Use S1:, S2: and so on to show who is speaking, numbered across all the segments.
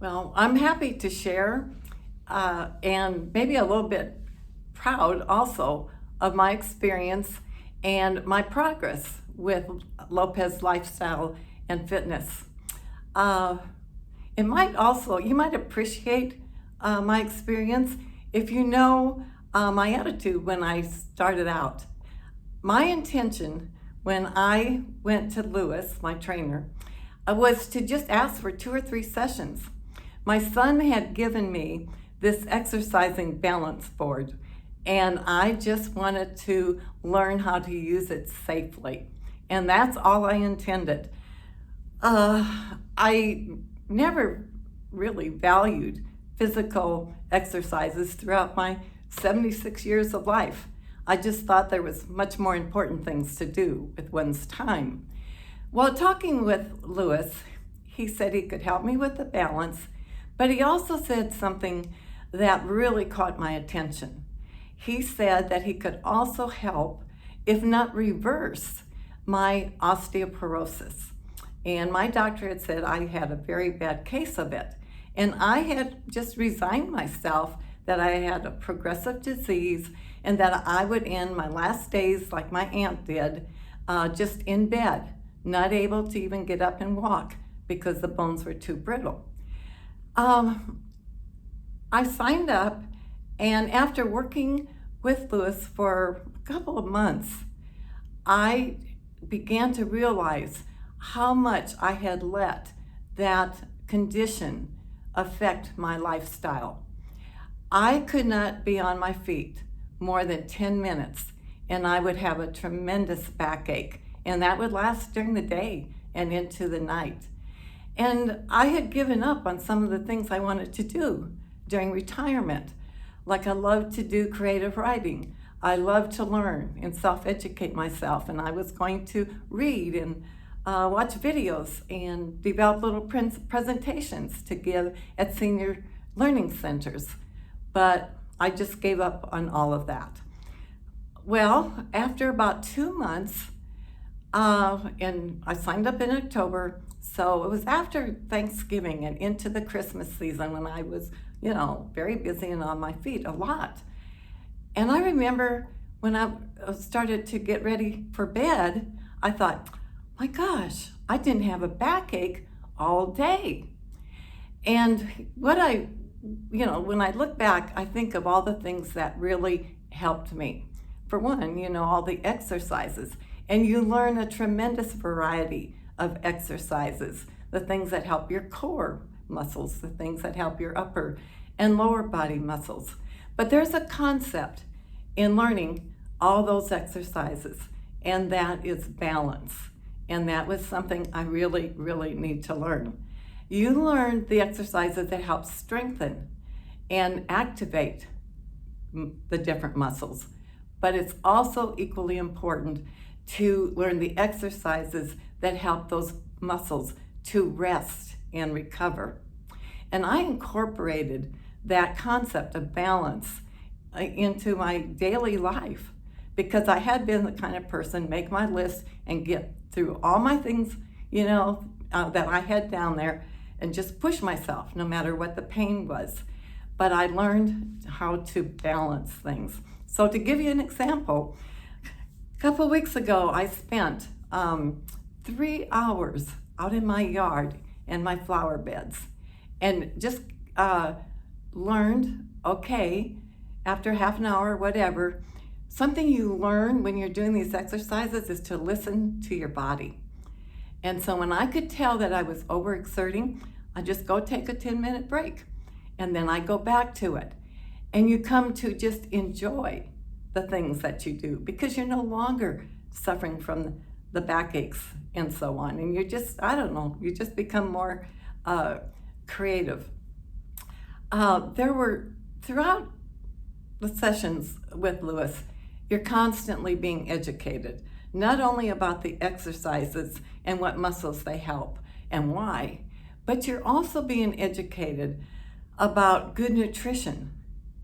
S1: Well, I'm happy to share and maybe a little bit proud also of my experience and my progress with Lopez Lifestyle and Fitness. Uh, you might appreciate my experience if you know my attitude when I started out. My intention when I went to Lewis, my trainer, was to just ask for 2 or 3 sessions. My son had given me this exercising balance board, and I just wanted to learn how to use it safely. And that's all I intended. I never really valued physical exercises throughout my 76 years of life. I just thought there was much more important things to do with one's time. While talking with Lewis, he said he could help me with the balance, but he also said something that really caught my attention. He said that he could also help, if not reverse, my osteoporosis. And my doctor had said I had a very bad case of it. And I had just resigned myself that I had a progressive disease and that I would end my last days like my aunt did, just in bed, not able to even get up and walk because the bones were too brittle. I signed up, and after working with Lewis for a couple of months, I began to realize how much I had let that condition affect my lifestyle. I could not be on my feet more than 10 minutes, and I would have a tremendous backache, and that would last during the day and into the night. And I had given up on some of the things I wanted to do during retirement. Like I loved to do creative writing. I loved to learn and self-educate myself, and I was going to read and watch videos and develop little presentations to give at senior learning centers. But I just gave up on all of that. Well, after about 2 months, and I signed up in October, so it was after Thanksgiving and into the Christmas season when I was, very busy and on my feet a lot. And I remember when I started to get ready for bed, I thought, my gosh, I didn't have a backache all day. And when I look back, I think of all the things that really helped me. For one, all the exercises. And you learn a tremendous variety of exercises, the things that help your core muscles, the things that help your upper and lower body muscles. But there's a concept in learning all those exercises, and that is balance. And that was something I really, really need to learn. You learn the exercises that help strengthen and activate the different muscles. But it's also equally important to learn the exercises that help those muscles to rest and recover. And I incorporated that concept of balance into my daily life because I had been the kind of person, make my list and get through all my things, that I had down there and just push myself no matter what the pain was. But I learned how to balance things. So to give you an example, a couple weeks ago, I spent 3 hours out in my yard in my flower beds and just learned, okay, after half an hour, whatever, something you learn when you're doing these exercises is to listen to your body. And so when I could tell that I was overexerting, I just go take a 10-minute break and then I go back to it. And you come to just enjoy the things that you do because you're no longer suffering from the backaches and so on. And you just, you just become more creative. There were, throughout the sessions with Lewis, you're constantly being educated, not only about the exercises and what muscles they help and why, but you're also being educated about good nutrition,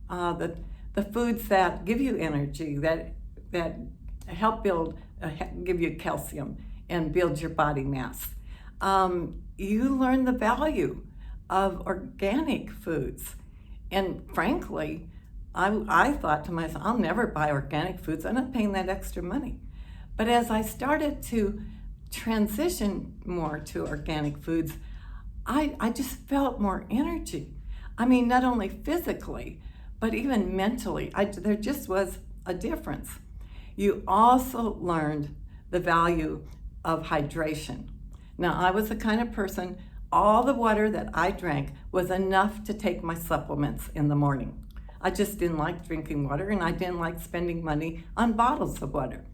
S1: the foods that give you energy, that help give you calcium and build your body mass. You learn the value of organic foods. And frankly, I thought to myself, I'll never buy organic foods. I'm not paying that extra money. But as I started to transition more to organic foods, I just felt more energy. I mean, not only physically, but even mentally. There just was a difference. You also learned the value of hydration. Now, I was the kind of person, all the water that I drank was enough to take my supplements in the morning. I just didn't like drinking water, and I didn't like spending money on bottles of water.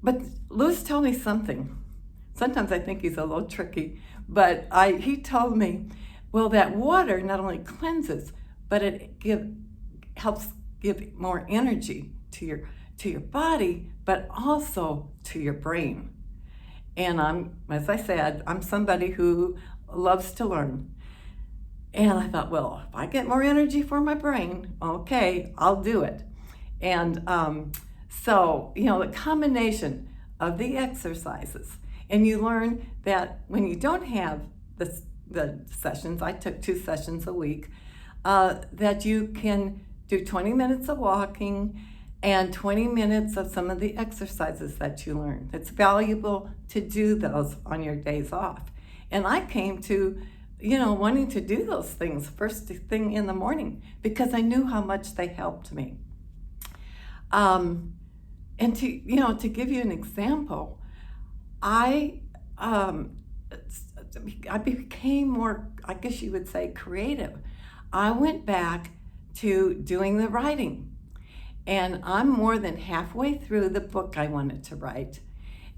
S1: But Louis told me something. Sometimes I think he's a little tricky, but he told me, well, that water not only cleanses, but it helps give more energy to your body, but also to your brain. And as I said, I'm somebody who loves to learn. And I thought, well, if I get more energy for my brain, okay, I'll do it. And so, the combination of the exercises, and you learn that when you don't have the sessions, I took 2 sessions a week, that you can do 20 minutes of walking and 20 minutes of some of the exercises that you learn. It's valuable to do those on your days off. And I came to, wanting to do those things first thing in the morning because I knew how much they helped me. And to give you an example, I became more, I guess you would say, creative. I went back to doing the writing, and I'm more than halfway through the book I wanted to write.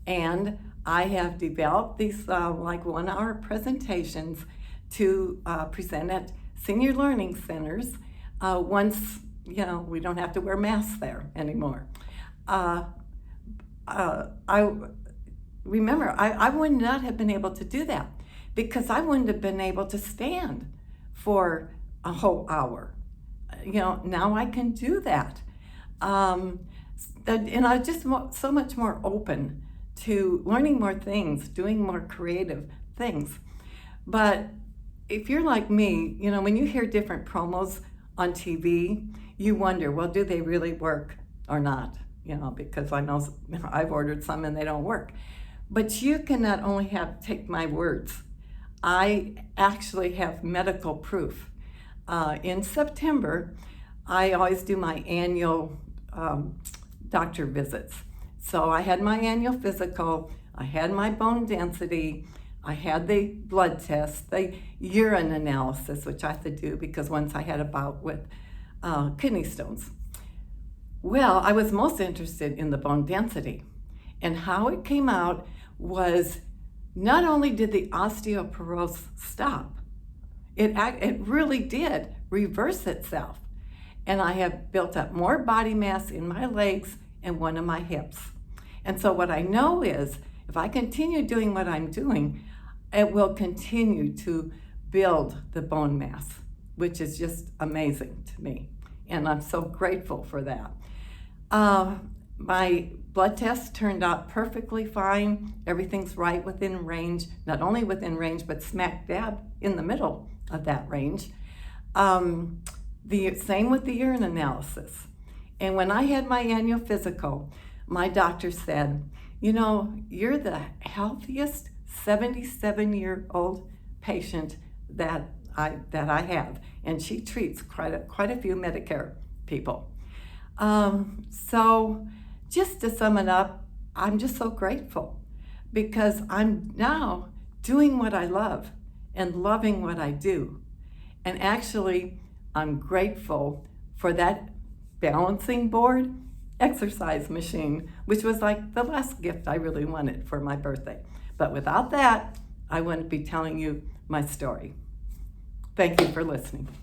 S1: And I have developed these like 1-hour presentations to present at senior learning centers once, we don't have to wear masks there anymore. I remember, I would not have been able to do that because I wouldn't have been able to stand for a whole hour. Now I can do that. And I'm just so much more open to learning more things, doing more creative things. But if you're like me, when you hear different promos on TV, you wonder, well, do they really work or not? Because I know I've ordered some and they don't work. But you can not only take my words, I actually have medical proof. In September, I always do my annual doctor visits. So I had my annual physical, I had my bone density, I had the blood test, the urine analysis, which I have to do because once I had a bout with kidney stones. Well, I was most interested in the bone density. And how it came out was not only did the osteoporosis stop, it really did reverse itself. And I have built up more body mass in my legs and one of my hips. And so what I know is if I continue doing what I'm doing, it will continue to build the bone mass, which is just amazing to me. And I'm so grateful for that. My blood test turned out perfectly fine. Everything's right within range, not only within range, but smack dab in the middle of that range. The same with the urine analysis. And when I had my annual physical, my doctor said, you're the healthiest 77-year-old patient that I have. And she treats quite a few Medicare people. So just to sum it up, I'm just so grateful because I'm now doing what I love and loving what I do. And actually, I'm grateful for that balancing board exercise machine, which was like the last gift I really wanted for my birthday. But without that, I wouldn't be telling you my story. Thank you for listening.